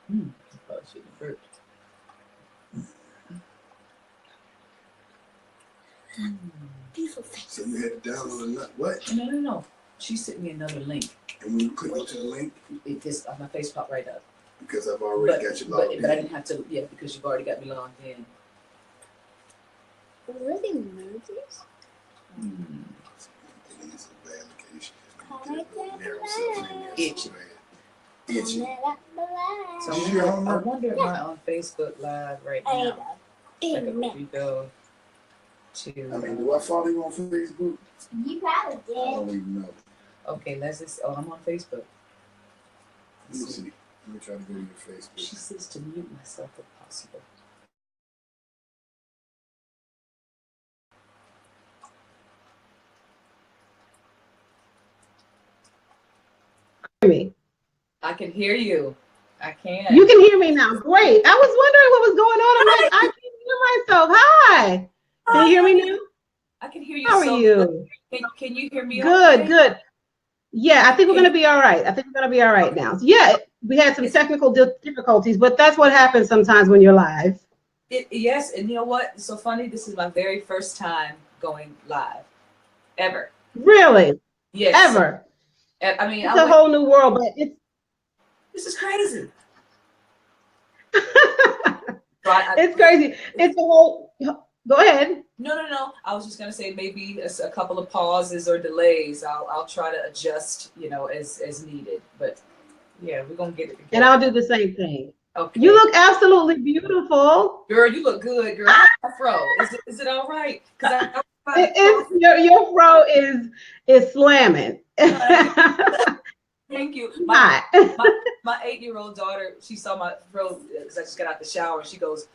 Probably shouldn't have burped. Beautiful face. So you had to download another what? No. She sent me another link. And when you click onto the link, it just my face popped right up. Because I've already got you logged in. But I didn't have to. Yeah, because you've already got me logged in. Were they emojis? It's a bad location. Itchy. Itchy. So Did you your I homework? wonder am I on Facebook Live right now? Like if we go to. I mean, do I follow you on Facebook? You probably I did. don't even know. Okay, let's just. Oh, I'm on Facebook. Let me see. Let me try to go to your Facebook. She says to mute myself if possible. Me. I can hear you. I can. You can hear me now. Great. I was wondering what was going on. I'm like, I can't hear myself. Hi. Can you hear me now? I can hear you. How are you? Can you hear me? Good, okay? good. Yeah, I think we're going to be all right. I think we're going to be all right now. So, yeah, we had some technical difficulties, but that's what happens sometimes when you're live. Yes, and you know what? It's so funny. This is my very first time going live, ever. Really? Yes. Ever? I mean, it's a whole new world, but this is crazy. It's crazy. It's a whole. Go ahead. No. I was just gonna say maybe a couple of pauses or delays. I'll try to adjust, as needed. But yeah, we're gonna get it together. And I'll do the same thing. Okay. You look absolutely beautiful. Girl, you look good, girl. My fro. Is it all right? Because your fro is slamming. Thank you. My 8-year-old daughter, she saw my fro because I just got out the shower. And she goes,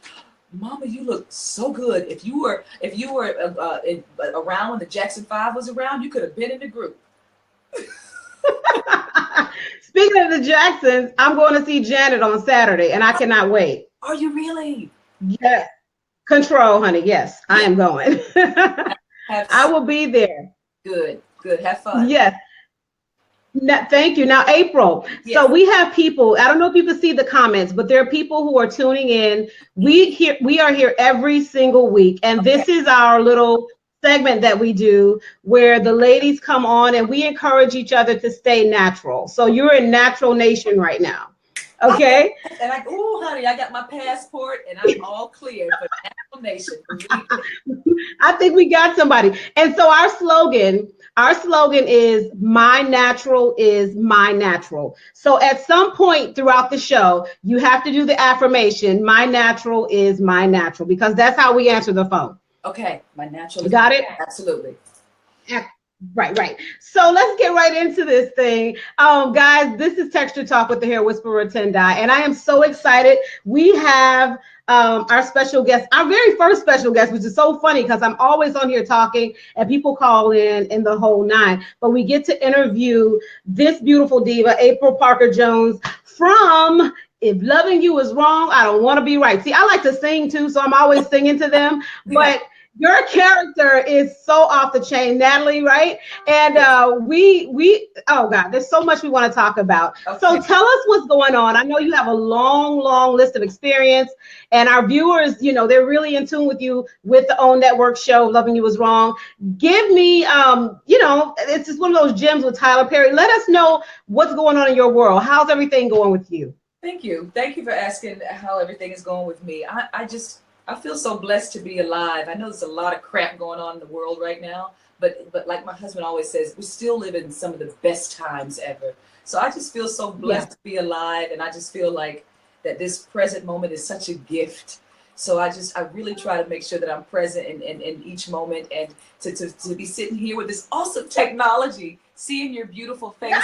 "Mama, you look so good. If you were around when the Jackson 5 was around, you could have been in the group." Speaking of the Jacksons, I'm going to see Janet on Saturday, and I cannot wait. Are you really? Yes. Control, honey. Yes, I am going. I will be there. Good. Have fun. Yes. Thank you. Now, April. Yes. So we have people. I don't know if you can see the comments, but there are people who are tuning in. We are here every single week, and this is our little segment that we do where the ladies come on and we encourage each other to stay natural. So you're in Natural Nation right now. Okay. And honey, I got my passport and I'm all clear for Natural Nation. I think we got somebody. And so our slogan is "My natural is my natural." So at some point throughout the show, you have to do the affirmation, "My natural is my natural," because that's how we answer the phone. Okay, my natural. You got it? Absolutely. Right. So let's get right into this thing. Guys, this is Texture Talk with the Hair Whisperer Tendai, and I am so excited. We have our special guest, our very first special guest, which is so funny because I'm always on here talking and people call in the whole nine. But we get to interview this beautiful diva, April Parker Jones, from If Loving You Is Wrong, I Don't Want to Be Right. See, I like to sing too, so I'm always singing to them. But your character is so off the chain, Natalie, right? And oh God, there's so much we want to talk about. Okay. So tell us what's going on. I know you have a long list of experience, and our viewers, they're really in tune with you with the OWN Network show, Loving You Is Wrong. Give me, it's just one of those gems with Tyler Perry. Let us know what's going on in your world. How's everything going with you? Thank you for asking how everything is going with me. I feel so blessed to be alive. I know there's a lot of crap going on in the world right now, but like my husband always says, we still live in some of the best times ever. So I just feel so blessed to be alive, and I just feel like that this present moment is such a gift. So I really try to make sure that I'm present in each moment, and to be sitting here with this awesome technology, seeing your beautiful face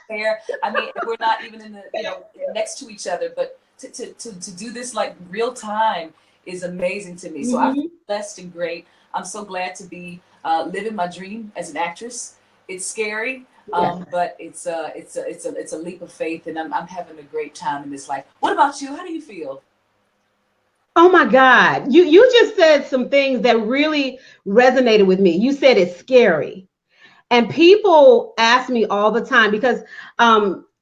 there. I mean, we're not even in the next to each other, but to do this like real time is amazing to me. So I feel blessed and great. I'm so glad to be living my dream as an actress. It's scary, but it's a leap of faith, and I'm having a great time in this life. What about you? How do you feel? Oh my God, you just said some things that really resonated with me. You said it's scary, and people ask me all the time because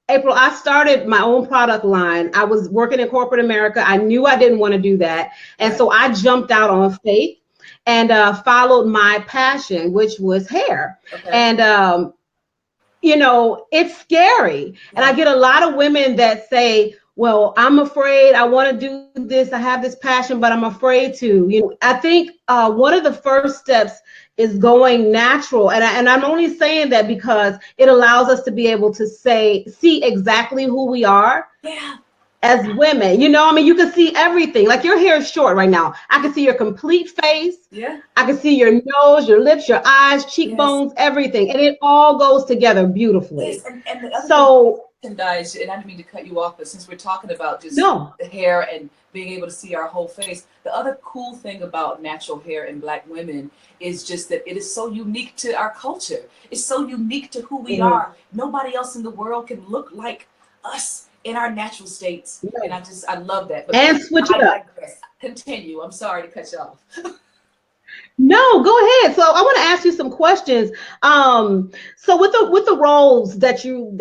April, I started my own product line. I was working in corporate America. I knew I didn't want to do that. And Right. so I jumped out on faith and followed my passion, which was hair. Okay. And, it's scary. And I Yeah. get a lot of women that say, well, I'm afraid, I want to do this. I have this passion, but I'm afraid to. I think one of the first steps is going natural. And I'm only saying that because it allows us to be able to see exactly who we are Yeah. as women. I mean, you can see everything. Like your hair is short right now. I can see your complete face. Yeah. I can see your nose, your lips, your eyes, Yes. cheekbones, everything. And it all goes together beautifully. Yes. And the other thing, So, Tendai, and I didn't mean to cut you off, but since we're talking about just no. the hair and being able to see our whole face, the other cool thing about natural hair in Black women is just that it is so unique to our culture. It's so unique to who we Mhm. are. Nobody else in the world can look like us in our natural states. And No. I love that. But And switch it I up. digress. Continue. I'm sorry to cut you off. No, go ahead. So I want to ask you some questions. So with the roles that you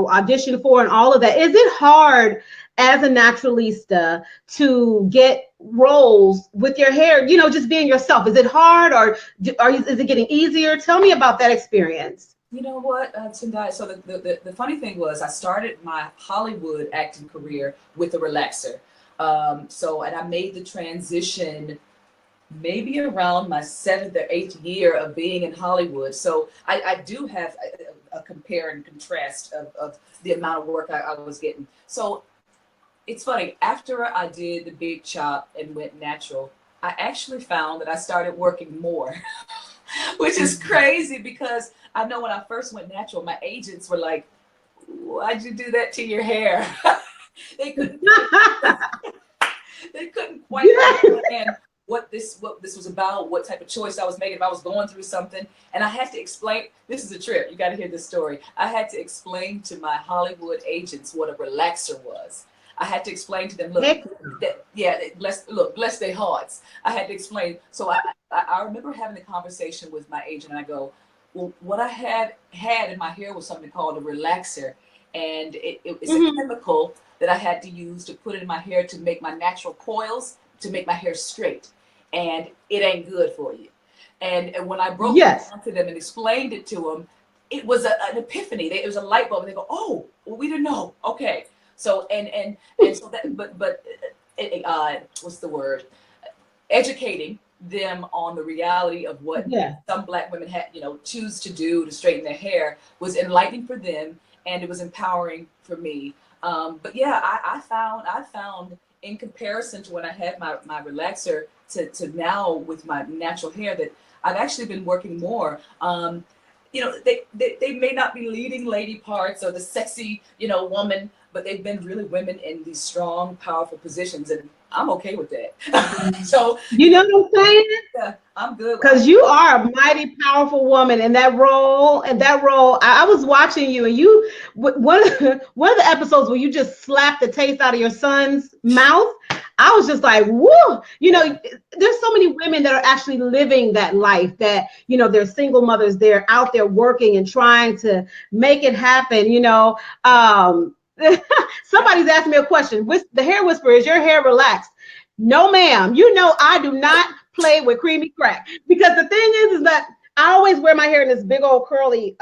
audition for and all of that, is it hard as a naturalista to get roles with your hair? Just being yourself. Is it hard, or is it getting easier? Tell me about that experience. You know what, Tendai? So the funny thing was, I started my Hollywood acting career with a relaxer. And I made the transition maybe around my 7th or 8th year of being in Hollywood. So I do have a compare and contrast of the amount of work I was getting. So it's funny, after I did the big chop and went natural, I actually found that I started working more, which is crazy because I know when I first went natural, my agents were like, "Why'd you do that to your hair?" they couldn't they couldn't quite Yeah. understand what this was about, what type of choice I was making, if I was going through something. And I had to explain, this is a trip, you got to hear this story. I had to explain to my Hollywood agents what a relaxer was. I had to explain to them, look, Heck, bless their hearts. I had to explain. So I remember having a conversation with my agent, and I go, well, what I had in my hair was something called a relaxer, and it's a mhm. chemical that I had to use to put in my hair to make my natural coils, to make my hair straight, and it ain't good for you. And when I broke it Yes. down to them and explained it to them, it was an epiphany. It was a light bulb. And they go, "Oh, well, we didn't know." Okay, so and so that, but what's the word? Educating them on the reality of what Yeah. some Black women had, choose to do to straighten their hair was enlightening for them, and it was empowering for me. But yeah, I found in comparison to when I had my relaxer to now with my natural hair that I've actually been working more. They may not be leading lady parts or the sexy, woman, but they've been really women in these strong, powerful positions, and I'm okay with that. So, You know what I'm saying? yeah, I'm good. Because you are a mighty powerful woman in that role. And that role, I was watching you, and one of the episodes where you just slapped the taste out of your son's mouth. I was just like, whoa. Yeah. There's so many women that are actually living that life. That they're single mothers. They're out there working and trying to make it happen. Somebody's asking me a question. The hair whisperer, is your hair relaxed? No, ma'am. I do not play with creamy crack, because the thing is that I always wear my hair in this big old curly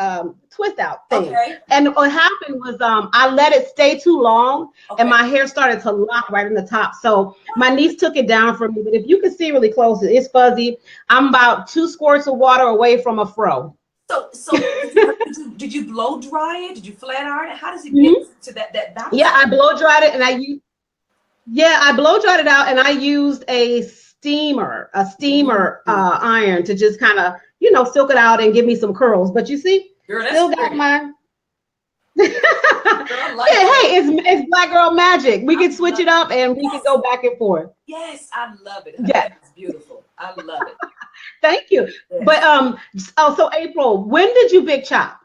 twist out thing. Okay. And what happened was I let it stay too long, Okay. and my hair started to lock right in the top. So my niece took it down from me. But if you can see really close, it's fuzzy. I'm about 2 squirts of water away from a fro. So did you blow dry it? Did you flat iron it? How does it get Mhm. to that Yeah, bounce? I blow dried it, and I blow dried it out, and I used a steamer Ooh, iron to just kind of, silk it out and give me some curls. But you see, girl, that's still got pretty. my. Girl, I Yeah, like hey, that. it's black girl magic. We I can switch love it up, and we can Yes, go back and forth. yes, I love it, honey. Yes, That is beautiful. I love it. thank you. But Yes. so April, when did you big chop?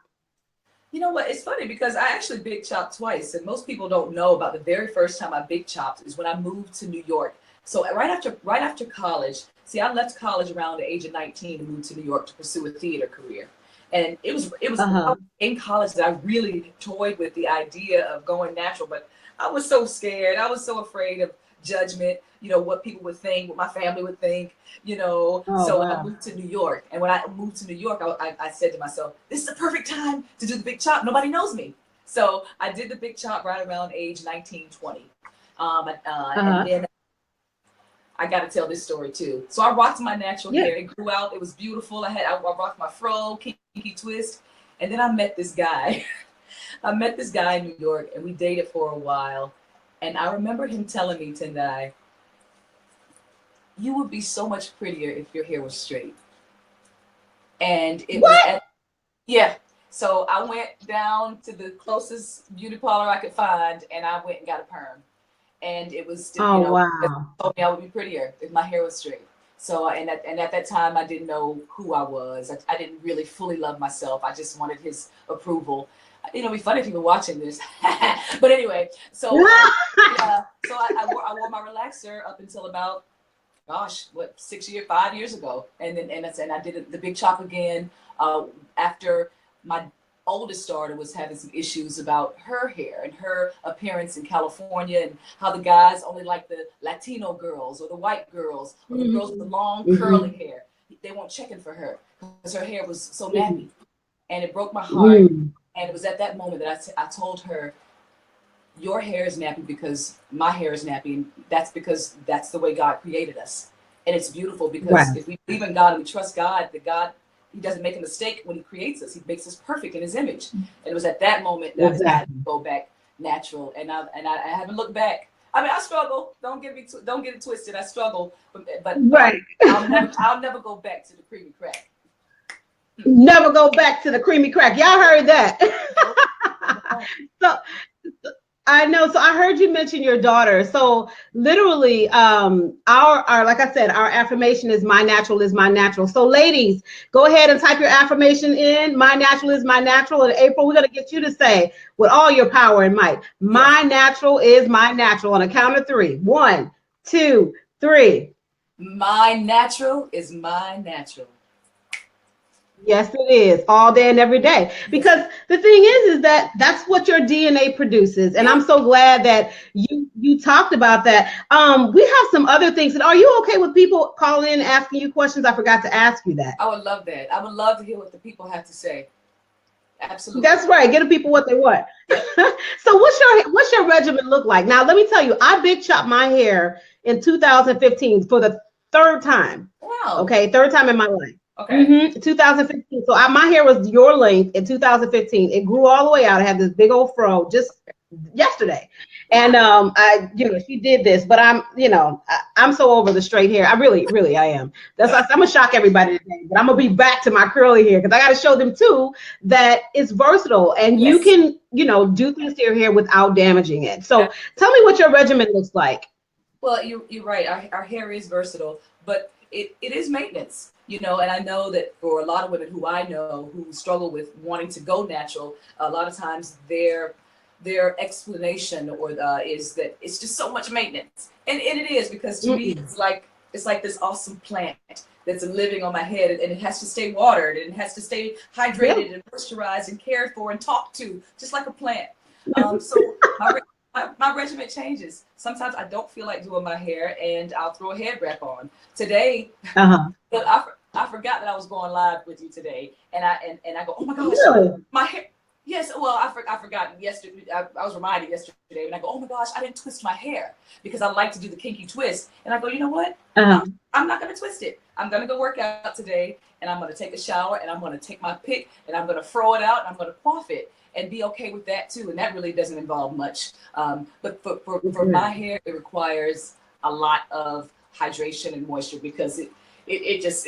You know what? It's funny because I actually big chopped twice, and most people don't know about the very first time I big chopped is when I moved to New York. So right after college, see, I left college around the age of 19 and moved to New York to pursue a theater career. And it was Uh-huh. in college that I really toyed with the idea of going natural, but I was so scared. I was so afraid of judgment, what people would think, what my family would think, Oh, So I wow. moved to New York. And when I moved to New York, I said to myself, this is the perfect time to do the big chop. Nobody knows me. So I did the big chop right around age 19, 20. And Uh-huh. then I got to tell this story too. So I rocked my natural Yeah. hair. It grew out. It was beautiful. I rocked my fro, kinky twist. And then I met this guy. I met this guy in New York and we dated for a while. And I remember him telling me, Tendai, you would be so much prettier if your hair was straight. And it was What? yeah. So I went down to the closest beauty parlor I could find and I went and got a perm. And it was still, Oh, it wow. told me I would be prettier if my hair was straight. So, and at that time, I didn't know who I was. I didn't really fully love myself. I just wanted his approval. It'd be funny if you were watching this. But anyway, so yeah, so I wore my relaxer up until about, gosh, what, 6 years, 5 years ago, and then and I did the big chop again after my oldest daughter was having some issues about her hair and her appearance in California and how the guys only like the Latino girls or the white girls or the girls with the long curly Mm-hmm. hair. They weren't checking for her because her hair was so Mm-hmm. nappy, and it broke my heart. Mm. And it was at that moment that I told her, your hair is nappy because my hair is nappy, and that's because that's the way God created us. And it's beautiful because Right. if we believe in God and we trust God, that God, He doesn't make a mistake when He creates us. He makes us perfect in His image. And it was at that moment that I decided Exactly. to go back natural, and I haven't looked back. I mean, I struggle. Don't get it twisted. I struggle, but Right. I'll never go back to the creamy crack. Never go back to the creamy crack. Y'all heard that. Nope. No. So I know. So I heard you mention your daughter. So literally, our like I said, our affirmation is my natural is my natural. So ladies, go ahead and type your affirmation in. My natural is my natural. And April, we're gonna get you to say with all your power and might, Yes. my natural is my natural on a count of three. One, two, three. My natural is my natural. Yes, it is all day and every day. Yes. Because the thing is that that's what your DNA produces, and Yeah. I'm so glad that you talked about that. We have some other things. And are you okay with people calling in and asking you questions? I forgot to ask you that. I would love that. I would love to hear what the people have to say. Absolutely. That's right. Get the people what they want. Yep. So what's your regimen look like? Now let me tell you, I big chopped my hair in 2015 for the third time. Wow. Okay, third time in my life. Okay. 2015. So my hair was your length in 2015. It grew all the way out. I had this big old fro just yesterday, and Wow. she did this, but I'm so over the straight hair. I really, really, I am. I'm gonna shock everybody today, but I'm gonna be back to my curly hair because I got to show them too that it's versatile and you Yes. can, do things to your hair without damaging it. So tell me what your regimen looks like. Well, you're right. Our hair is versatile, but it is maintenance, and I know that for a lot of women who I know who struggle with wanting to go natural, a lot of times their explanation is that it's just so much maintenance. And it is, because to me Mm-mm. it's like this awesome plant that's living on my head, and it has to stay watered and it has to stay Yep. hydrated and moisturized and cared for and talked to, just like a plant. So my regimen changes. Sometimes I don't feel like doing my hair and I'll throw a head wrap on. Today, Uh-huh. but I forgot that I was going live with you today, and I go, oh my gosh, Really? my hair. Yes, well, I forgot yesterday. I was reminded yesterday, and I go, oh my gosh, I didn't twist my hair because I like to do the kinky twist. And I go, you know what? Uh-huh. I'm not going to twist it. I'm going to go work out today, and I'm going to take a shower, and I'm going to take my pick, and I'm going to throw it out, and I'm going to coif it, and be okay with that too. And that really doesn't involve much. But for my hair, it requires a lot of hydration and moisture because it just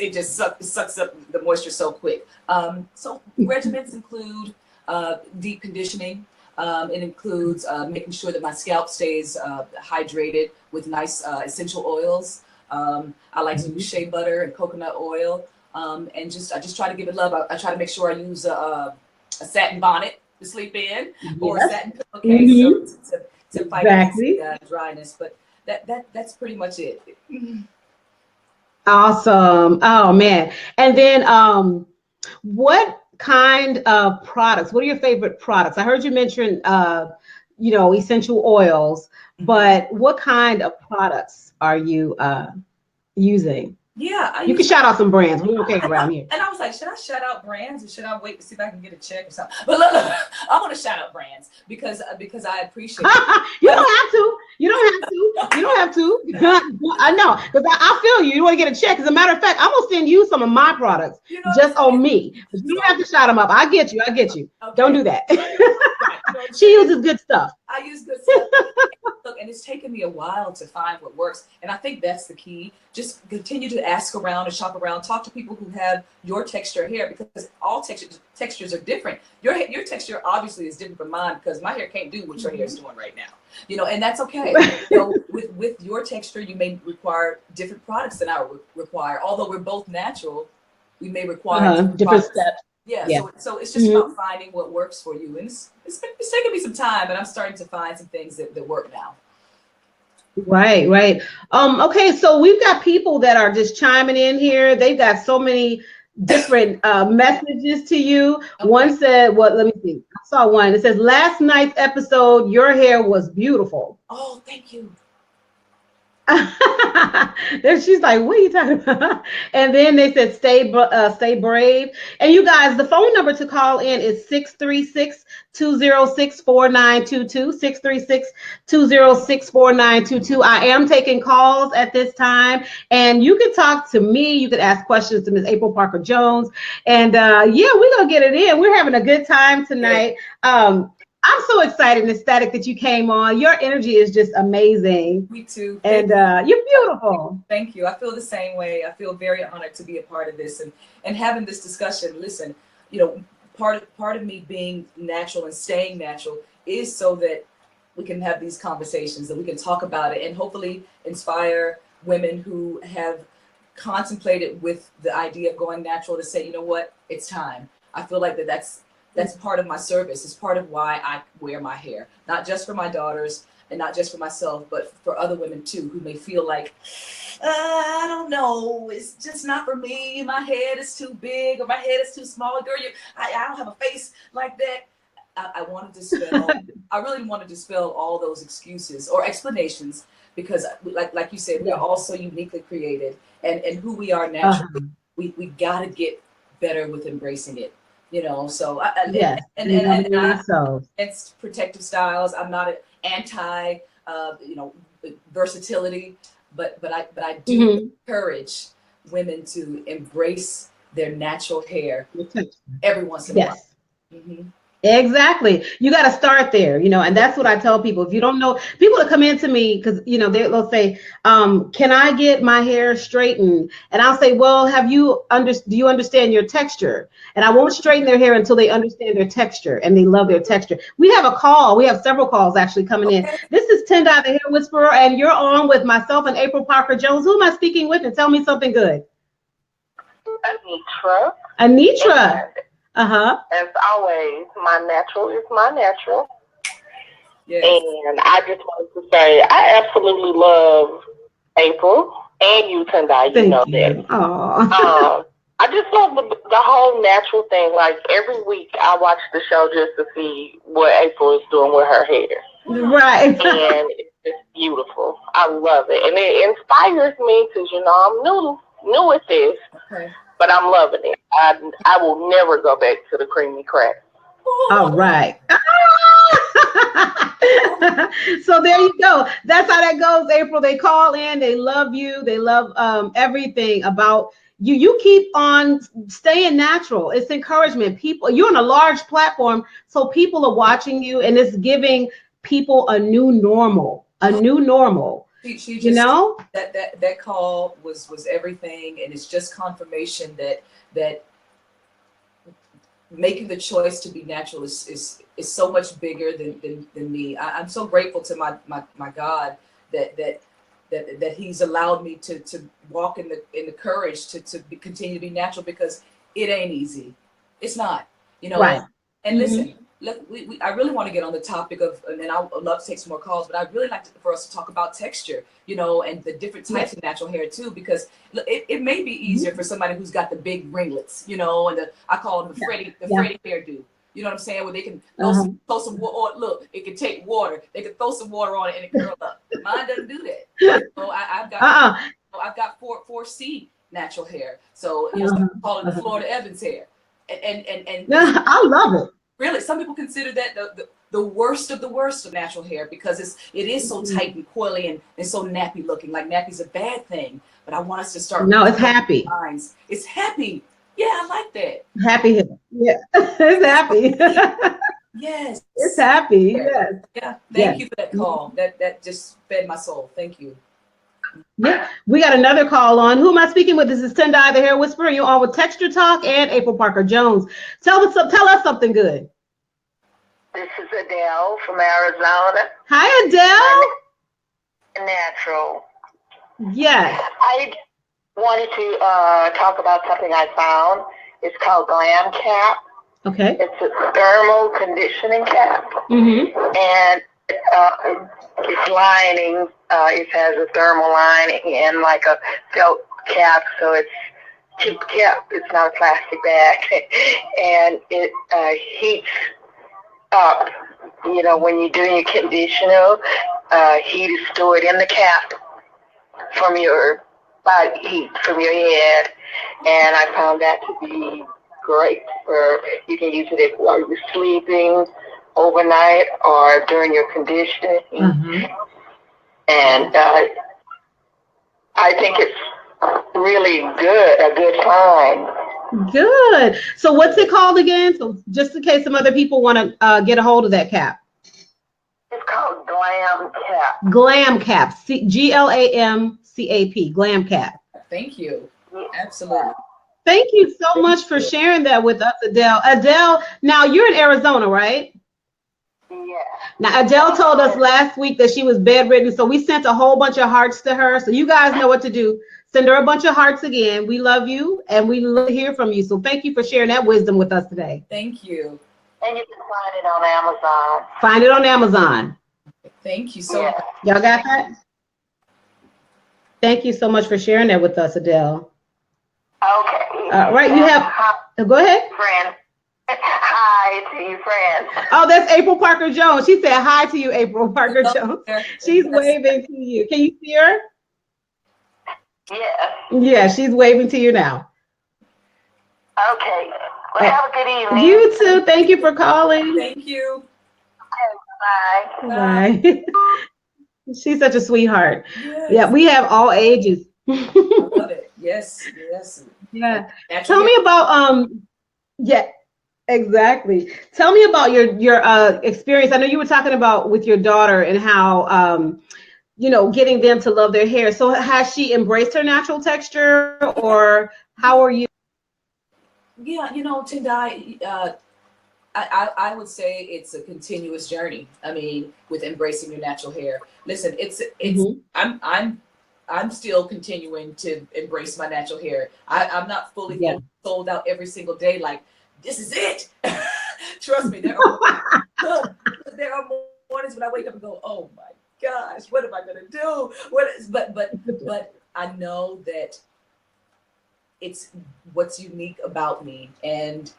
sucks up the moisture so quick. So regimens include deep conditioning. It includes making sure that my scalp stays hydrated with nice essential oils. I like to use shea butter and coconut oil, and I just try to give it love. I try to make sure I use a satin bonnet to sleep in, or a Yes. satin pillowcase, so to fight against Exactly. the dryness. But that's pretty much it. Awesome. Oh man. And then what kind of products? What are your favorite products? I heard you mention, essential oils, but what kind of products are you using? Yeah, You can shout out some brands. We're okay around here. And I was like, should I shout out brands or should I wait to see if I can get a check or something? But look, I want to shout out brands because I appreciate it. You don't have to. You don't have to. You don't have to. I know, because I feel you. You want to get a check. As a matter of fact, I'm gonna send you some of my products just on me. But you don't have to shout them up. I get you. I get you. Okay. Don't do that. Right. She uses good stuff. I use good stuff. Look, and it's taken me a while to find what works. And I think that's the key. Just continue to ask around and shop around. Talk to people who have your texture hair, because all textures are different. Your texture obviously is different from mine, because my hair can't do what your hair is doing right now. And that's okay. So with your texture, you may require different products than I require. Although we're both natural, we may require different steps. Yeah. So it's just about finding what works for you. And it's taken me some time, but I'm starting to find some things that work now. Right. Okay, so we've got people that are just chiming in here. They've got so many different messages to you. Okay. One said, let me see. I saw one. It says, last night's episode, your hair was beautiful. Oh, thank you. Then she's like, what are you talking about? And then they said, stay brave. And you guys, the phone number to call in is 636-206-4922, 636-206-4922. I am taking calls at this time, and you can talk to me. You can ask questions to Ms. April Parker Jones. And we're going to get it in. We're having a good time tonight. I'm so excited and ecstatic that you came on. Your energy is just amazing. Me too. And you're beautiful. Thank you. I feel the same way. I feel very honored to be a part of this and having this discussion. Listen, part of me being natural and staying natural is so that we can have these conversations, that we can talk about it, and hopefully inspire women who have contemplated with the idea of going natural to say, you know what, it's time. I feel like that's part of my service. It's part of why I wear my hair, not just for my daughters and not just for myself, but for other women too, who may feel like, I don't know, it's just not for me. My head is too big, or my head is too small. Girl, I don't have a face like that. I want to dispel. I really want to dispel all those excuses or explanations, because like you said, we are all so uniquely created, and who we are naturally. We got to get better with embracing it. So it's protective styles. I'm not anti, versatility, but I do encourage women to embrace their natural hair every once in a while. Mm-hmm. Exactly. You got to start there, and that's what I tell people. If you don't know, people that come into me, because, they'll say, can I get my hair straightened? And I'll say, well, do you understand your texture? And I won't straighten their hair until they understand their texture and they love their texture. We have a call. We have several calls actually coming in. This is Tendai, the Hair Whisperer, and you're on with myself and April Parker Jones. Who am I speaking with? And tell me something good. Anitra. As always, my natural is my natural. Yes. And I just wanted to say, I absolutely love April and you, Tendai. You know that. I just love the whole natural thing. Like, every week I watch the show just to see what April is doing with her hair. Right. And it's just beautiful. I love it. And it inspires me because, I'm new at this. Okay. But I'm loving it. I will never go back to the creamy crack. All right. So there you go. That's how that goes, April. They call in. They love you. They love everything about you. You keep on staying natural. It's encouragement. People, you're on a large platform, so people are watching you, and it's giving people a new normal. She just, that call was everything, and it's just confirmation that making the choice to be natural is so much bigger than me. I'm so grateful to my God that He's allowed me to walk in the courage to continue to be natural, because it ain't easy. It's not, Right. And listen, I really want to get on the topic of, and I would love to take some more calls, but I'd really like for us to talk about texture, and the different types of natural hair too, because it may be easier for somebody who's got the big ringlets, and I call them the Freddie hairdo. You know what I'm saying? Where they can throw some water. Look, it can take water. They can throw some water on it and it curl up. Mine doesn't do that. I've got 4C natural hair, so some call it the Florida Evans hair, and I love it. Really, some people consider that the worst of the worst of natural hair because it is so tight and coily and so nappy looking. Like nappy's a bad thing, but I want us to start. No, it's happy. Lines. It's happy. Yeah, I like that. Happy hair. Yeah, it's happy. Yes, it's happy. Yes. Yeah. Thank you for that call. That just fed my soul. Thank you. Yeah, we got another call on. Who am I speaking with? This is Tendai, the Hair Whisperer. You're on with Texture Talk and April Parker Jones. Tell us something good. This is Adele from Arizona. Hi, Adele. Natural. Yes. I wanted to talk about something I found. It's called Glam Cap. Okay. It's a thermal conditioning cap. And its lining, it has a thermal lining and like a felt cap, so it's cheap cap. It's not a plastic bag, and it heats up. When you're doing your conditioner, heat is stored in the cap from your body heat from your head, and I found that to be great. You can use it while you're sleeping, overnight, or during your conditioning. And I think it's really good, a good find. Good. So what's it called again? So just in case some other people want to get a hold of that cap. It's called Glam Cap. Glam Cap. GLAMCAP. Glam Cap. Thank you. Absolutely. Thank you so much for sharing that with us, Adele. Adele, now you're in Arizona, right? Yeah. Now, Adele told us last week that she was bedridden, so we sent a whole bunch of hearts to her. So you guys know what to do. Send her a bunch of hearts again. We love you, and we love to hear from you. So thank you for sharing that wisdom with us today. Thank you. And you can find it on Amazon. Find it on Amazon. Thank you so much. Y'all got that? Thank you so much for sharing that with us, Adele. Okay. All right, you have. Go ahead. Friend. Hi to you, friend. Oh, that's April Parker Jones. She said hi to you, April Parker Jones. She's waving to you. Can you see her? Yes. Yeah, she's waving to you now. Okay. Well, have a good evening. You too. Thank you for calling. Thank you. Bye. Bye. She's such a sweetheart. Yes. Yeah, we have all ages. I love it. Yes. Yeah. Tell me about yeah, exactly. Tell me about your experience. I know you were talking about with your daughter and how getting them to love their hair. So has she embraced her natural texture, or how are you? Yeah, Tendai, I would say it's a continuous journey. I mean, with embracing your natural hair. Listen, it's I'm still continuing to embrace my natural hair. I'm not fully sold out every single day. Like, this is it. Trust me, there are mornings when I wake up and go, oh my gosh, what am I gonna do? But I know that it's what's unique about me, and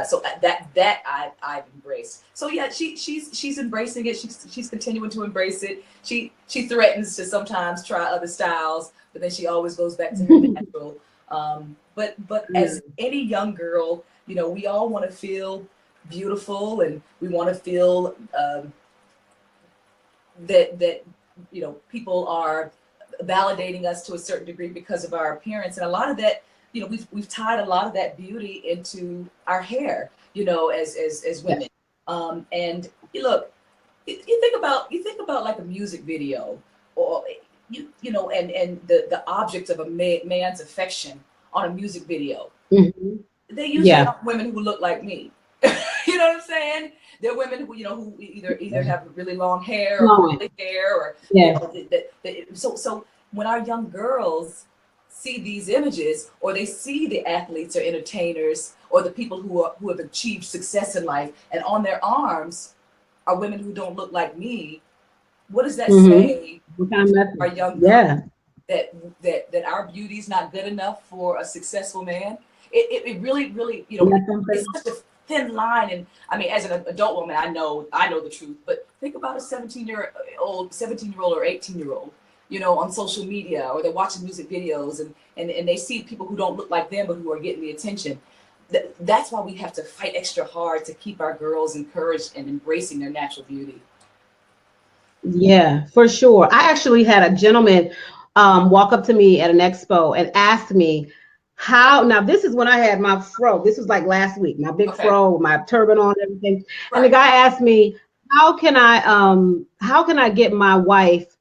so that I've embraced. So yeah, she's embracing it. She's continuing to embrace it. She threatens to sometimes try other styles, but then she always goes back to her natural. But as any young girl, we all want to feel beautiful, and we want to feel that people are validating us to a certain degree because of our appearance, and a lot of that, we've tied a lot of that beauty into our hair, as women. And look, you think about like a music video, or and the object of a man's affection on a music video. Mm-hmm. They usually are women who look like me. You know what I'm saying? They're women who who either have really long hair or curly hair, or so when our young girls see these images, or they see the athletes or entertainers or the people who have achieved success in life, and on their arms are women who don't look like me. What does that say to our young girls? That our beauty is not good enough for a successful man? It really, really, it's such a thin line. And I mean, as an adult woman, I know the truth. But think about a 17-year-old or 18-year-old, on social media, or they're watching music videos and they see people who don't look like them but who are getting the attention. That's why we have to fight extra hard to keep our girls encouraged and embracing their natural beauty. Yeah, for sure. I actually had a gentleman walk up to me at an expo and asked me now this is when I had my fro. This was like last week, my big fro, my turban on, and everything. Right. And the guy asked me, how can I get my wife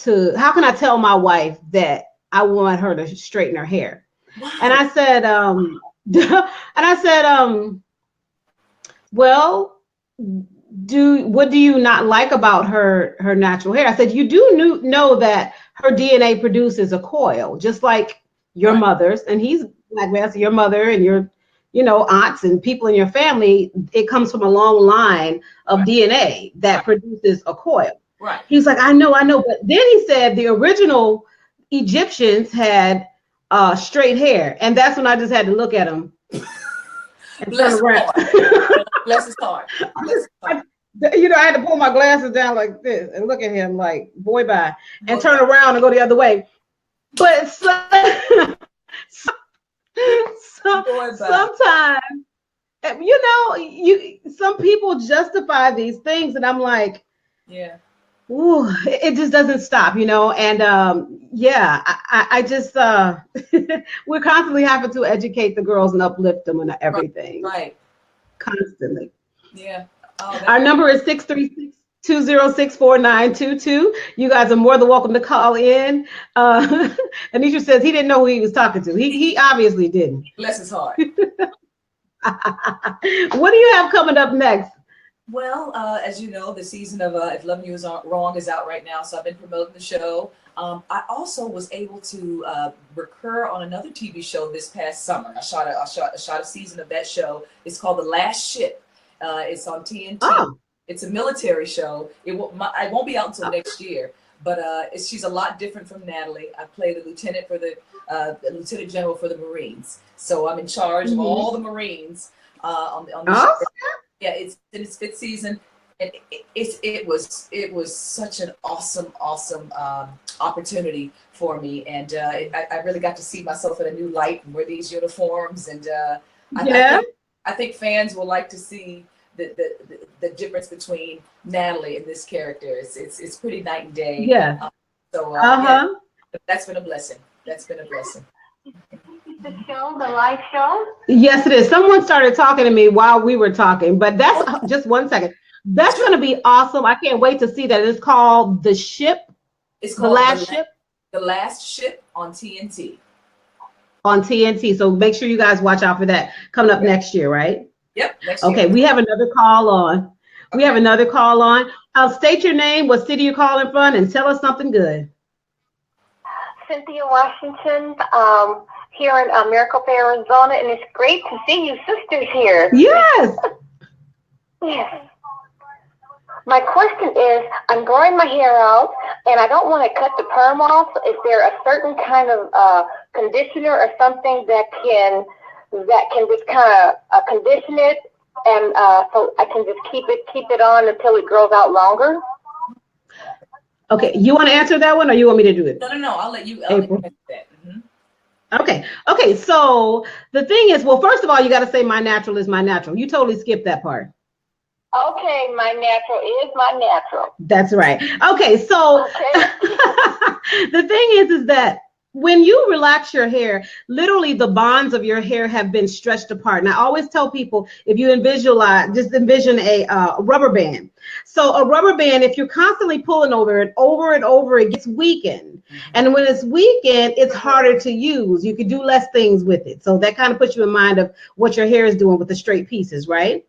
how can I tell my wife that I want her to straighten her hair? Wow. And I said, well, what do you not like about her natural hair? I said, you do know that her DNA produces a coil, just like your mother's, and he's black man, so your mother and your aunts and people in your family, it comes from a long line of DNA that produces a coil. Right. He's like, I know, but then he said the original Egyptians had straight hair, and that's when I just had to look at him and turn around. Bless his heart. I had to pull my glasses down like this and look at him like, boy, bye, and turn around and go the other way. But sometimes, some people justify these things, and I'm like, yeah. Ooh, it just doesn't stop, and I just we're constantly having to educate the girls and uplift them and everything. Right. Constantly. Yeah. Our number is 636-206-4922. You guys are more than welcome to call in. Anisha says he didn't know who he was talking to. He obviously didn't. Bless his heart. What do you have coming up next? Well, as you know, the season of If Loving You Is Wrong is out right now, so I've been promoting the show. I also was able to recur on another TV show this past summer. I shot a season of that show. It's called The Last Ship. It's on TNT. Oh. It's a military show. It won't be out until next year, but she's a lot different from Natalie. I play the lieutenant for the lieutenant general for the Marines, so I'm in charge of all the Marines on the show. Yeah, it's in its 5th season, and it was such an awesome opportunity for me, and I really got to see myself in a new light and wear these uniforms, and I think fans will like to see the difference between Natalie and this character. It's pretty night and day. Yeah. That's been a blessing. The show, the live show? Yes, it is. Someone started talking to me while we were talking, but that's just 1 second. That's going to be awesome. I can't wait to see that. It's called The Ship. It's called The Last Ship on TNT. On TNT. So make sure you guys watch out for that coming up next year, right? Yep. Next year. Okay, we have another call on. State your name, what city you're calling from, and tell us something good. Cynthia Washington, here in Maricopa, Arizona, and it's great to see you sisters here. Yes. Yes. My question is, I'm growing my hair out, and I don't want to cut the perm off. Is there a certain kind of conditioner or something that can just kind of condition it, and so I can just keep it on until it grows out longer? Okay, you want to answer that one, or you want me to do it? No. I'll let you answer that. Okay. So the thing is, well, first of all, you got to say my natural is my natural. You totally skipped that part. Okay, my natural is my natural. That's right. Okay, so the thing is that when you relax your hair, literally the bonds of your hair have been stretched apart. And I always tell people, if you just envision a rubber band. So a rubber band, if you're constantly pulling over it, it gets weakened. And when it's weakened, it's harder to use. You can do less things with it. So that kind of puts you in mind of what your hair is doing with the straight pieces, right?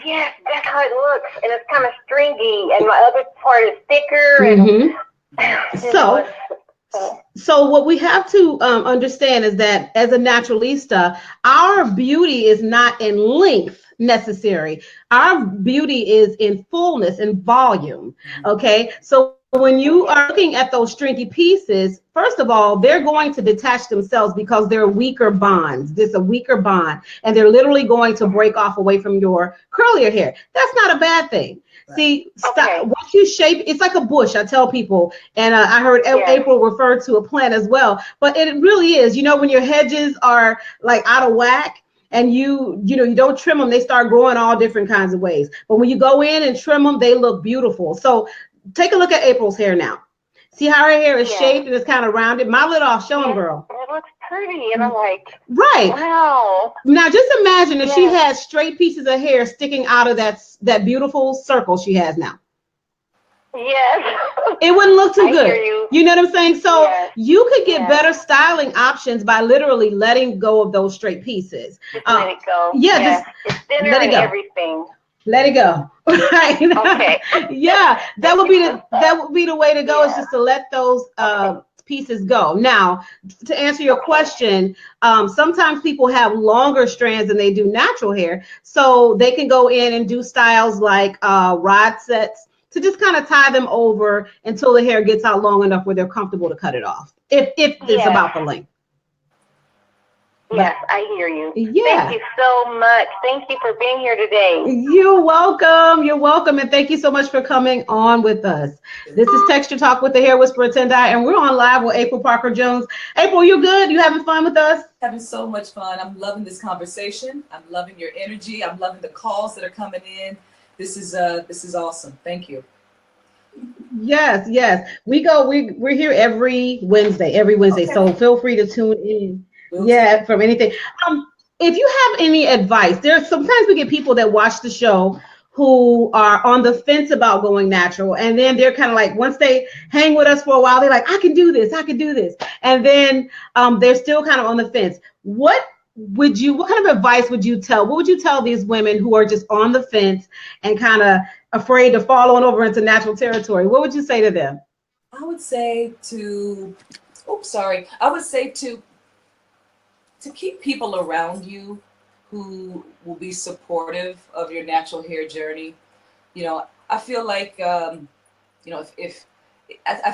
Yes, that's how it looks. And it's kind of stringy. And my other part is thicker. And So what we have to understand is that as a naturalista, our beauty is not in length necessary. Our beauty is in fullness and volume. Okay. So when you are looking at those stringy pieces, first of all, they're going to detach themselves because they're weaker bonds. This is a weaker bond, and they're literally going to break off away from your curlier hair. That's not a bad thing. Right. See, once you shape, it's like a bush. I tell people, and I heard April refer to a plant as well, but it really is. You know, when your hedges are like out of whack, and you don't trim them, they start growing all different kinds of ways. But when you go in and trim them, they look beautiful. So take a look at April's hair now. See how her hair is shaped and it's kind of rounded. My lid off, show them, girl. It looks pretty, and I'm like, right. Wow. Now just imagine if she had straight pieces of hair sticking out of that beautiful circle she has now. Yes. It wouldn't look too good. You know what I'm saying? So you could get better styling options by literally letting go of those straight pieces. Just let it go. Yeah, just it's thinner let it go. Everything. Let it go. Right. Okay. Yeah, that would be the way to go, is just to let those pieces go. Now, to answer your question, sometimes people have longer strands than they do natural hair, so they can go in and do styles like rod sets to just kind of tie them over until the hair gets out long enough where they're comfortable to cut it off. If it's about the length. Yes, I hear you. Yeah. Thank you so much. Thank you for being here today. You're welcome. You're welcome. And thank you so much for coming on with us. This is Texture Talk with the Hair Whisperer Tendai, and we're on live with April Parker Jones. April, you good? You having fun with us? Having so much fun. I'm loving this conversation. I'm loving your energy. I'm loving the calls that are coming in. This is awesome. Thank you. Yes. We're here every Wednesday. Okay. So feel free to tune in. From anything. If you have any advice, sometimes we get people that watch the show who are on the fence about going natural, and then they're kind of like, once they hang with us for a while, they're like, I can do this, and then they're still kind of on the fence. What kind of advice would you tell? What would you tell these women who are just on the fence and kind of afraid to fall on over into natural territory? What would you say to them? I would say to keep people around you who will be supportive of your natural hair journey. You know, I feel like, I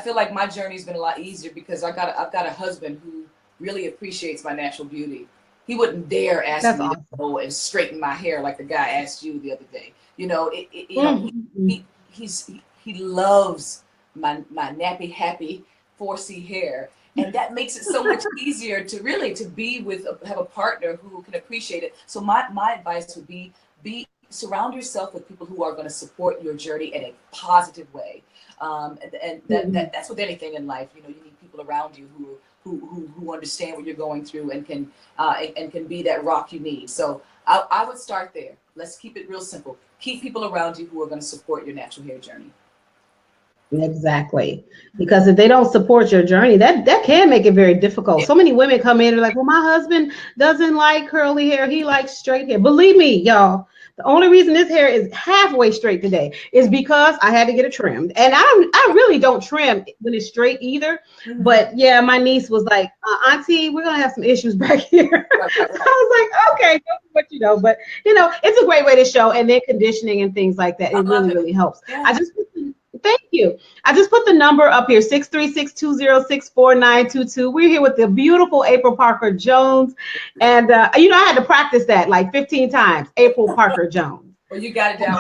feel like my journey's been a lot easier because I've got a husband who really appreciates my natural beauty. He wouldn't dare ask me to go and straighten my hair like the guy asked you the other day. You know, he loves my nappy happy 4C hair. And that makes it so much easier to have a partner who can appreciate it. So my advice would be surround yourself with people who are going to support your journey in a positive way. That's with anything in life. You know, you need people around you who understand what you're going through and can be that rock you need. So I would start there. Let's keep it real simple. Keep people around you who are going to support your natural hair journey. Exactly. Because if they don't support your journey, that can make it very difficult. So many women come in and are like, well, my husband doesn't like curly hair. He likes straight hair. Believe me, y'all, the only reason this hair is halfway straight today is because I had to get it trimmed. And I really don't trim when it's straight either. Mm-hmm. But yeah, my niece was like, Auntie, we're going to have some issues back here. So I was like, okay, but it's a great way to show. And then conditioning and things like that. It really helps. Yeah. Thank you. I just put the number up here, 636-206-4922. We're here with the beautiful April Parker Jones. And, I had to practice that like 15 times, April Parker Jones. Well, you got it down.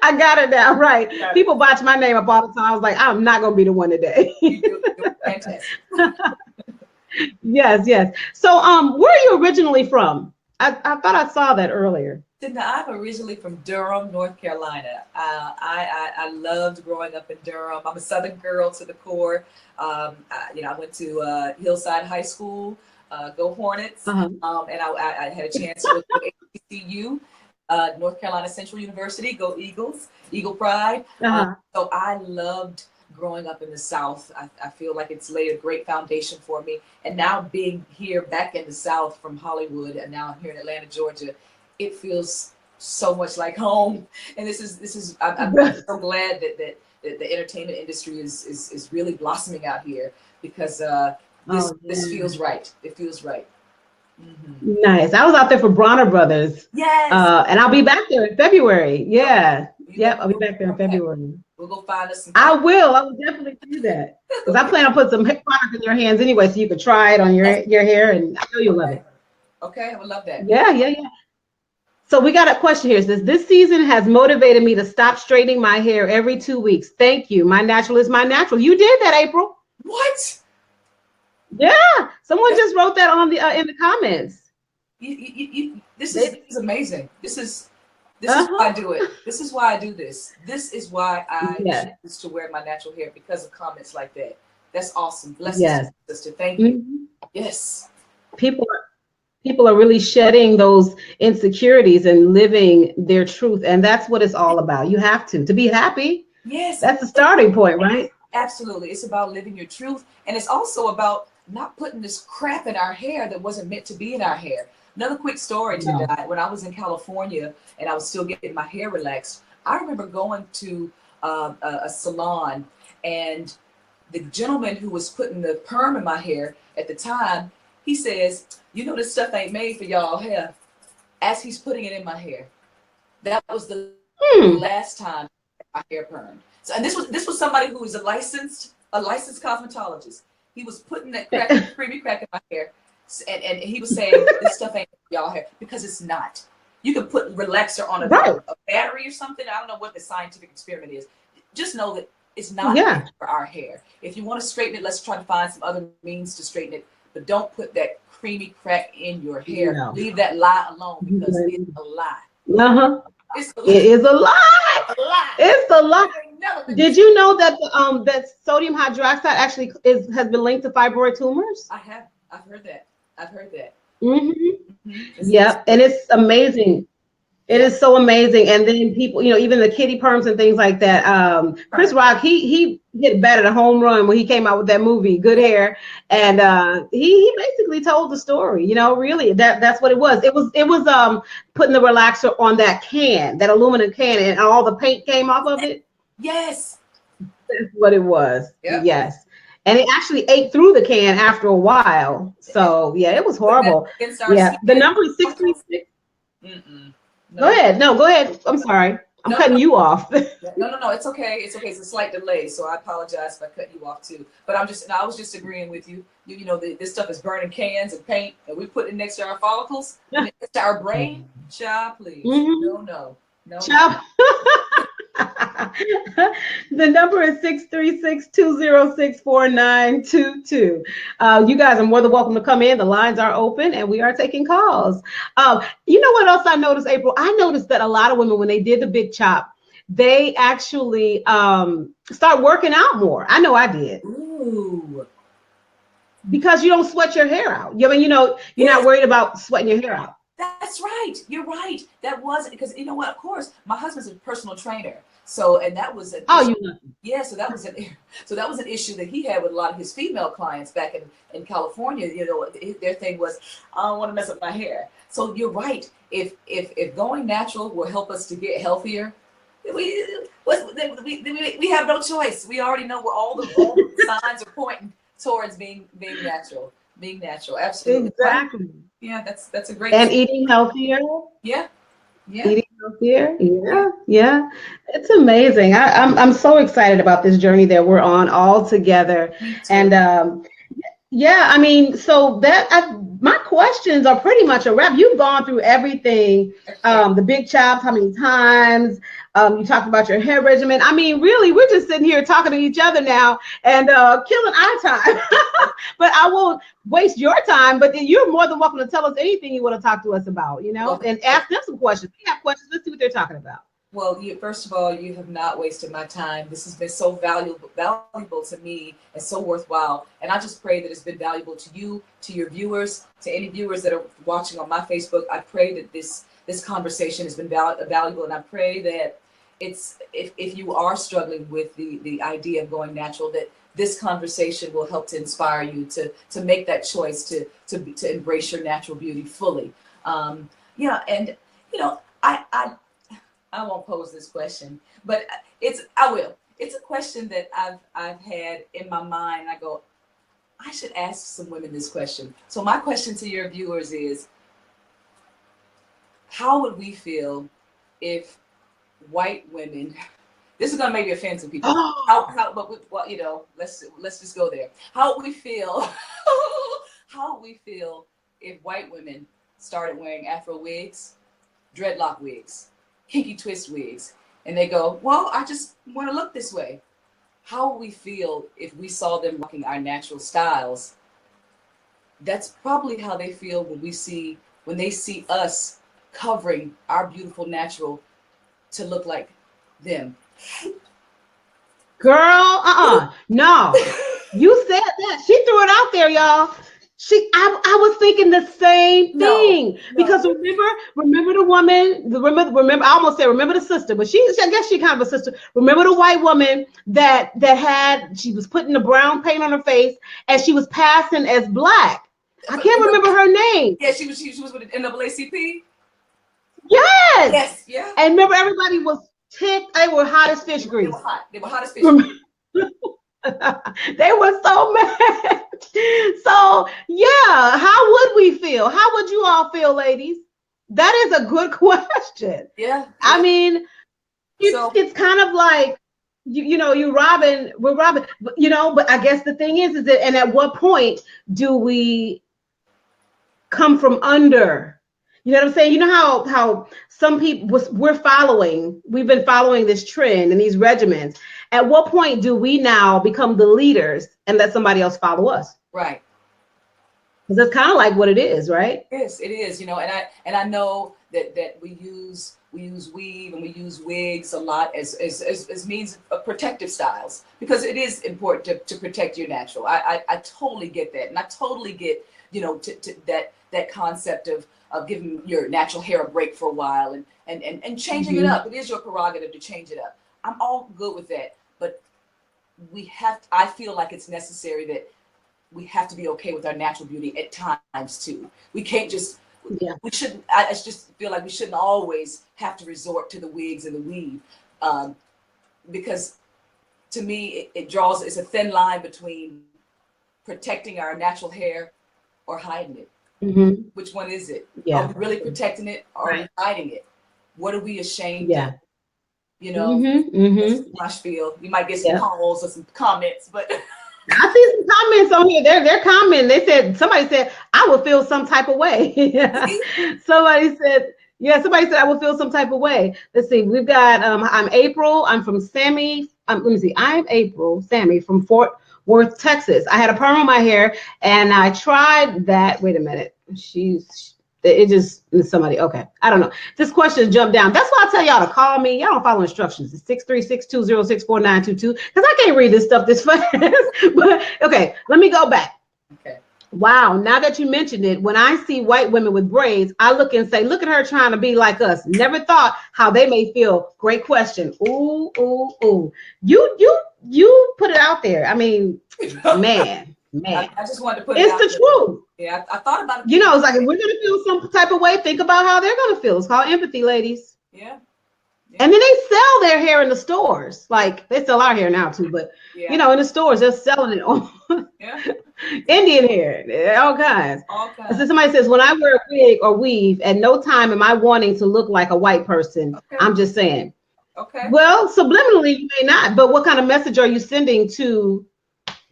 I got it down, right. People botch my name up all the time. I was like, I'm not going to be the one today. You're fantastic. Yes. So where are you originally from? I thought I saw that earlier. I'm originally from Durham, North Carolina. I loved growing up in Durham. I'm a Southern girl to the core. I went to Hillside High School, go Hornets, and I had a chance to go to HBCU, North Carolina Central University, go Eagles, Eagle Pride. So I loved growing up in the South. I feel like it's laid a great foundation for me. And now being here back in the South from Hollywood, and now I'm here in Atlanta, Georgia, it feels so much like home. And I'm so glad that the entertainment industry is really blossoming out here because this feels right. It feels right. Mm-hmm. Nice. I was out there for Bronner Brothers. Yes. And I'll be back there in February. Yeah. Yep. I'll be back there in February. We'll go find us some. I will definitely do that. Because I plan on putting some product in your hands anyway, so you could try it on your hair, and I know you'll love it. Okay, I would love that. Yeah. So we got a question here. It says, this season has motivated me to stop straightening my hair every 2 weeks. Thank you. My natural is my natural. You did that, April. What? Yeah. Someone just wrote that on the in the comments. This is amazing. This is why I do it. This is why I do this. This is why I choose to wear my natural hair, because of comments like that. That's awesome. Blessings, sister. Thank you. Mm-hmm. Yes. People are really shedding those insecurities and living their truth. And that's what it's all about. You have to be happy. Yes. That's the starting point, right? Absolutely. It's about living your truth. And it's also about not putting this crap in our hair that wasn't meant to be in our hair. Another quick story Tendai. When I was in California and I was still getting my hair relaxed, I remember going to a salon, and the gentleman who was putting the perm in my hair at the time, he says, you know, this stuff ain't made for y'all hair, as he's putting it in my hair. That was the last time my hair permed. So, and this was somebody who was a licensed cosmetologist. He was putting that creamy crack in my hair, and he was saying this stuff ain't for y'all hair, because it's not. You can put relaxer on a battery or something. I don't know what the scientific experiment is. Just know that it's not for our hair. If you want to straighten it, let's try to find some other means to straighten it. But don't put that creamy crack in your hair. No. Leave that lie alone, because it's a lie. It is a lie. It's a lie. Did you know that that sodium hydroxide actually has been linked to fibroid tumors? I have. I've heard that. Yeah, and it's amazing. It is so amazing. And then people, you know, even the kitty perms and things like that. Chris Rock, he hit batted a home run when he came out with that movie, Good Hair, and he basically told the story. You know, really, that's what it was. It was putting the relaxer on that can, that aluminum can, and all the paint came off of it. Yes, that's what it was. Yep. Yes. And it actually ate through the can after a while. So yeah, it was horrible. Yeah, the number is 636. No. Go ahead. No, go ahead. I'm sorry. I'm cutting you off. No. It's okay. It's a slight delay, so I apologize if I cut you off too. But I was just agreeing with you. You know, this stuff is burning cans and paint, and we put it next to our follicles, next to our brain. Child, please. No. Child. The number is 636-206-4922. You guys are more than welcome to come in. The lines are open and we are taking calls. You know what else I noticed, April? I noticed that a lot of women, when they did the big chop, they actually start working out more. I know I did. Ooh. Because you don't sweat your hair out. I mean, you know, you're not worried about sweating your hair out. That's right. You're right. That was because, you know what? Of course, my husband's a personal trainer. So, and that was so that was an issue that he had with a lot of his female clients back in California. You know, their thing was, I don't want to mess up my hair. So you're right. If going natural will help us to get healthier, we have no choice. We already know where all the signs are pointing towards being natural. Being natural, absolutely. Exactly. Yeah, that's a great. And eating healthier. Yeah. Eating healthier. Yeah. It's amazing. I'm so excited about this journey that we're on all together. And I mean, so my questions are pretty much a wrap. You've gone through everything. The big chops, how many times? You talked about your hair regimen. I mean, really, we're just sitting here talking to each other now and killing our time. But I won't waste your time. But you're more than welcome to tell us anything you want to talk to us about, you know, and ask them some questions. We have questions. Let's see what they're talking about. Well, first of all, you have not wasted my time. This has been so valuable to me and so worthwhile. And I just pray that it's been valuable to you, to your viewers, to any viewers that are watching on my Facebook. I pray that this conversation has been valuable, and I pray that if you are struggling with the idea of going natural, that this conversation will help to inspire you to make that choice to embrace your natural beauty fully. And you know, I won't pose this question, but I will. it's a question that I've had in my mind. I go, I should ask some women this question. So my question to your viewers is, how would we feel if white women, this is going to maybe offend some people. But you know, let's just go there. How would we feel? How would we feel if white women started wearing Afro wigs, dreadlock wigs, kinky twist wigs, and they go, well, I just want to look this way. How would we feel if we saw them rocking our natural styles? That's probably how they feel when they see us covering our beautiful natural to look like them. Girl, no. You said that. She threw it out there, y'all. I was thinking the same thing. No. Because remember the woman, remember, I almost said remember the sister, but I guess she kind of a sister. Remember the white woman that she was putting the brown paint on her face and she was passing as black. I can't remember her name. Yeah, she was with the NAACP. Yes. Yes, yeah. And remember, everybody was ticked. They were hot as fish grease. They were hot as fish grease. They were so mad. So yeah, how would we feel? How would you all feel, ladies? That is a good question. Yeah. I mean, it's kind of like we're robbing, but I guess the thing is that, and at what point do we come from under? You know what I'm saying? You know how some people we've been following this trend and these regimens. At what point do we now become the leaders and let somebody else follow us? Right. Because that's kind of like what it is, right? Yes, it is. And I know that we use weave and we use wigs a lot as means of protective styles, because it is important to protect your natural. I totally get that, and I totally get that concept of giving your natural hair a break for a while and changing it up. It is your prerogative to change it up. I'm all good with that, but I feel like it's necessary that we have to be okay with our natural beauty at times too. We can't just, we shouldn't, I just feel like we shouldn't always have to resort to the wigs and the weave, because to me, it's a thin line between protecting our natural hair or hiding it. Mm-hmm. Which one is it? Yeah. Are we really protecting it or are we hiding it? What are we ashamed of? My spiel. You might get some calls or some comments, but I see some comments on here. They're commenting. Somebody said, I would feel some type of way. Somebody said, I would feel some type of way. Let's see. We've got, I'm April. I'm from Sammy. Let me see. I'm April, Sammy from Fort Worth, Texas. I had a perm on my hair and I tried that. Wait a minute. Okay. I don't know. This question jumped down. That's why I tell y'all to call me. Y'all don't follow instructions. It's 636-206-4922. Because I can't read this stuff this fast. But okay, let me go back. Okay. Wow. Now that you mentioned it, when I see white women with braids, I look and say, look at her trying to be like us. Never thought how they may feel. Great question. Ooh, ooh, ooh. You put it out there. I mean, man. I just wanted to put it's the truth. Yeah, I thought about it. It's like if we're gonna feel some type of way, think about how they're gonna feel. It's called empathy, ladies. Yeah. And then they sell their hair in the stores. Like they sell our hair now too, but in the stores they're selling it on Indian hair, all kinds. So somebody says, when I wear a wig or weave, at no time am I wanting to look like a white person. Okay. I'm just saying. Okay. Well, subliminally you may not, but what kind of message are you sending to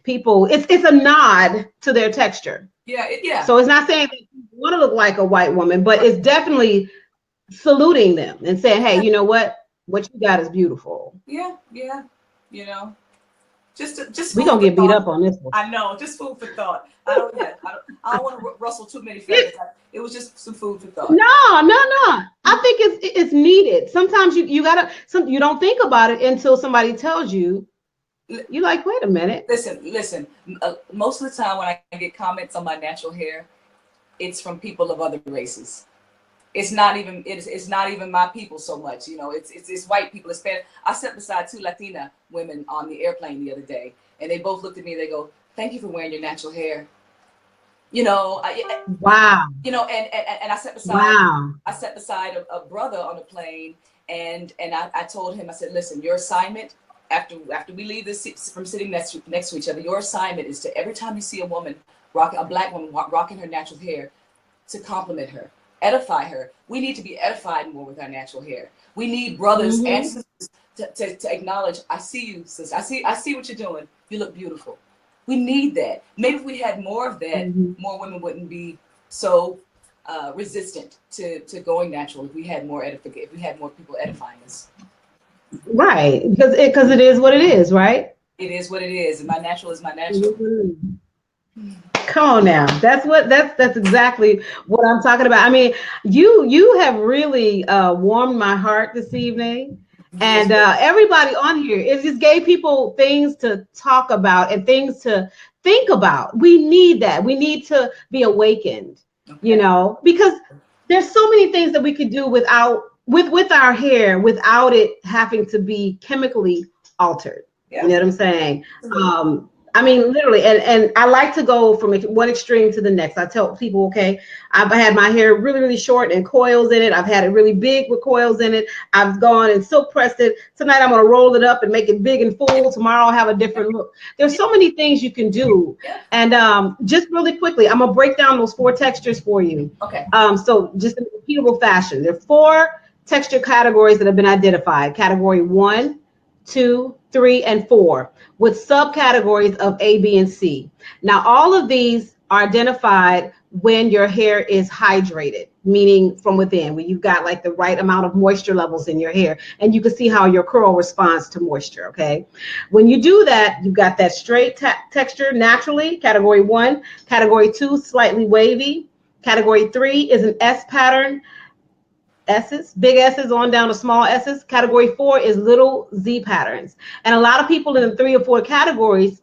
people? It's a nod to their texture. Yeah. So it's not saying that you want to look like a white woman, but it's definitely saluting them and saying, hey, you know what you got is beautiful. Yeah. Just we're gonna get beat up on this one. I know, just food for thought. I don't want to rustle too many feathers. It was just some food for thought. No. I think it's needed. Sometimes you don't think about it until somebody tells you. You're like, wait a minute. Listen. Most of the time when I get comments on my natural hair, it's from people of other races. It's not even my people so much. It's white people. It's Spanish. I sat beside two Latina women on the airplane the other day, and they both looked at me and they go, "Thank you for wearing your natural hair." Wow. And I sat beside a brother on the plane, and I told him, I said, listen, your assignment after we leave this from sitting next to each other, your assignment is to, every time you see a black woman rocking her natural hair, to compliment her, edify her. We need to be edified more with our natural hair. We need brothers and sisters to acknowledge, I see you, sis. I see what you're doing. You look beautiful. We need that. Maybe if we had more of that, more women wouldn't be so resistant to going natural. If we had more if we had more people edifying us. Right, because it is what it is, right? It is what it is, and my natural is my natural. Come on now, that's exactly what I'm talking about. I mean, you have really warmed my heart this evening, and everybody on here, it just gave people things to talk about and things to think about. We need that. We need to be awakened, you know, because there's so many things that we could do with our hair without it having to be chemically altered. You know what I'm saying? I mean, literally, and I like to go from one extreme to the next. I tell people, okay, I've had my hair really, really short and coils in it. I've had it really big with coils in it. I've gone and silk pressed it. Tonight I'm going to roll it up and make it big and full. Tomorrow I'll have a different look. There's so many things you can do. And just really quickly, I'm going to break down those 4 textures for you. Okay. So just in a repeatable fashion, there are 4 texture categories that have been identified. Category 1, 2, 3, and 4, with subcategories of A, B, and C. Now, all of these are identified when your hair is hydrated, meaning from within, when you've got like the right amount of moisture levels in your hair, and you can see how your curl responds to moisture, okay? When you do that, you've got that straight texture naturally, category 1. Category 2, slightly wavy. Category 3 is an S pattern. S's, big S's on down to small S's. Category 4 is little Z patterns. And a lot of people in the 3 or 4 categories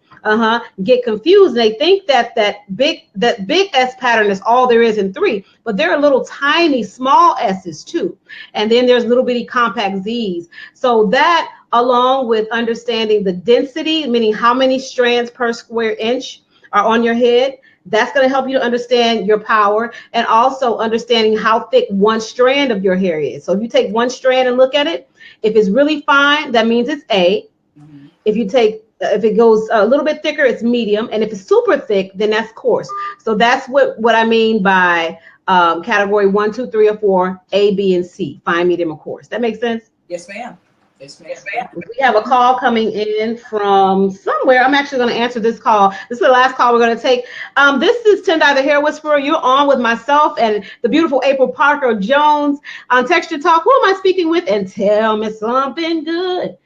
get confused. They think that big S pattern is all there is in 3, but there are little tiny small S's too. And then there's little bitty compact Z's. So that, along with understanding the density, meaning how many strands per square inch are on your head, that's going to help you to understand your power, and also understanding how thick one strand of your hair is. So if you take one strand and look at it, if it's really fine, that means it's A. If it goes a little bit thicker, it's medium. And if it's super thick, then that's coarse. So that's what I mean by category 1, 2, 3, or 4, A, B, and C, fine, medium, or coarse. That makes sense? Yes, ma'am. Yes, ma'am. We have a call coming in from somewhere. I'm actually going to answer this call. This is the last call we're going to take. This is Tendai, the Hair Whisperer. You're on with myself and the beautiful April Parker Jones on Texture Talk. Who am I speaking with? And tell me something good.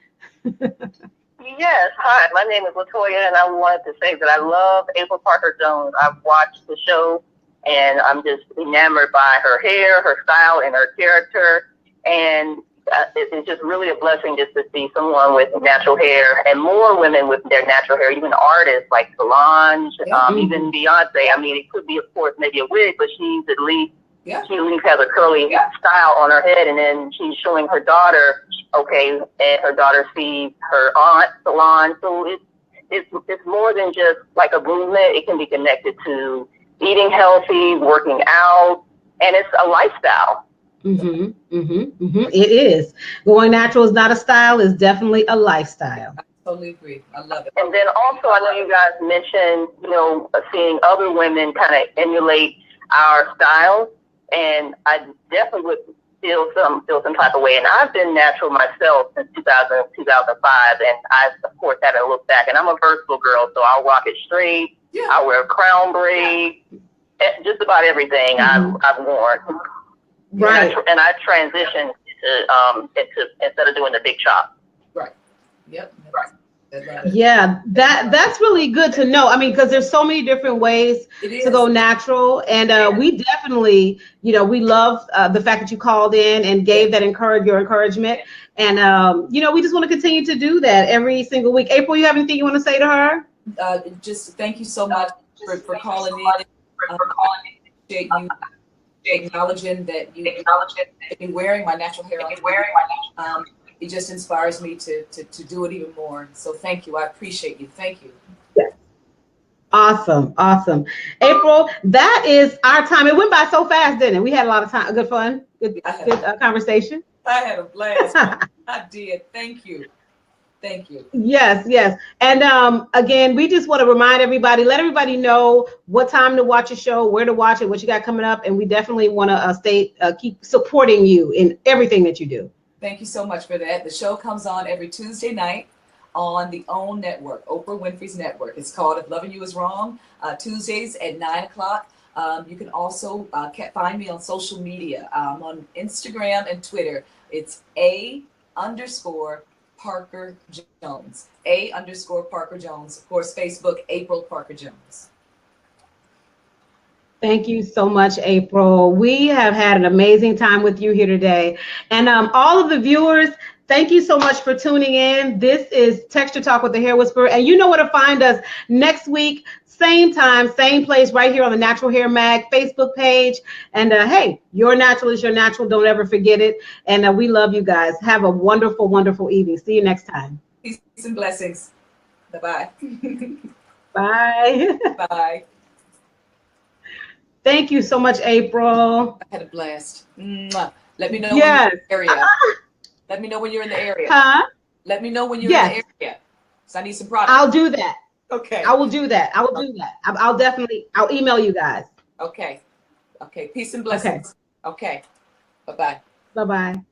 Yes, hi. My name is Latoya, and I wanted to say that I love April Parker Jones. I've watched the show, and I'm just enamored by her hair, her style, and her character. And it's just really a blessing just to see someone with natural hair, and more women with their natural hair, even artists like Solange, even Beyonce. I mean, it could be, of course, maybe a wig, but she's at least, she at least has a curly style on her head, and then she's showing her daughter, and her daughter sees her aunt, Solange. So it's more than just like a movement. It can be connected to eating healthy, working out, and it's a lifestyle. It is. Going natural is not a style, it's definitely a lifestyle. I totally agree. I love it. And then also, I know you guys mentioned, seeing other women kind of emulate our styles, and I definitely would feel some type of way. And I've been natural myself since 2005, and I, of course, haven't looked back. And I'm a versatile girl, so I'll rock it straight. I wear crown braid, just about everything I've worn. Right. And I transitioned into instead of doing the big chop. Right. Yep. Right. Yeah, that's really good to know. I mean, because there's so many different ways to go natural, and we definitely, we love the fact that you called in and gave that your encouragement, and we just want to continue to do that every single week. April, you have anything you want to say to her? Just thank you so much for calling in. Appreciate you acknowledging that you've been wearing my natural hair on. It just inspires me to do it even more. So thank you. I appreciate you. Thank you. Yes. Awesome. April, that is our time. It went by so fast, didn't it? We had a lot of time. Good fun. Good conversation. I had a blast. I did. Thank you. Thank you. Yes, yes. And again, we just want to remind everybody, let everybody know what time to watch a show, where to watch it, what you got coming up, and we definitely want to keep supporting you in everything that you do. Thank you so much for that. The show comes on every Tuesday night on the OWN network, Oprah Winfrey's network. It's called If Loving You Is Wrong, Tuesdays at 9 o'clock. You can also find me on social media, on Instagram and Twitter. It's A_Parker Jones. A_Parker Jones. Of course, Facebook, April Parker Jones. Thank you so much, April. We have had an amazing time with you here today. And all of the viewers, thank you so much for tuning in. This is Texture Talk with the Hair Whisperer. And you know where to find us next week, same time, same place, right here on the Natural Hair Mag Facebook page. And hey, your natural is your natural. Don't ever forget it. And we love you guys. Have a wonderful, wonderful evening. See you next time. Peace and blessings. Bye-bye. Bye. Bye. Thank you so much, April. I had a blast. Mwah. Let me know Yes. when you're in the area. Let me know when you're in the area. Huh? Let me know when you're in the area. So I need some products. I'll do that. Okay. I will do that. I will do that. I'll email you guys. Okay. Okay. Peace and blessings. Okay. Bye-bye. Bye-bye.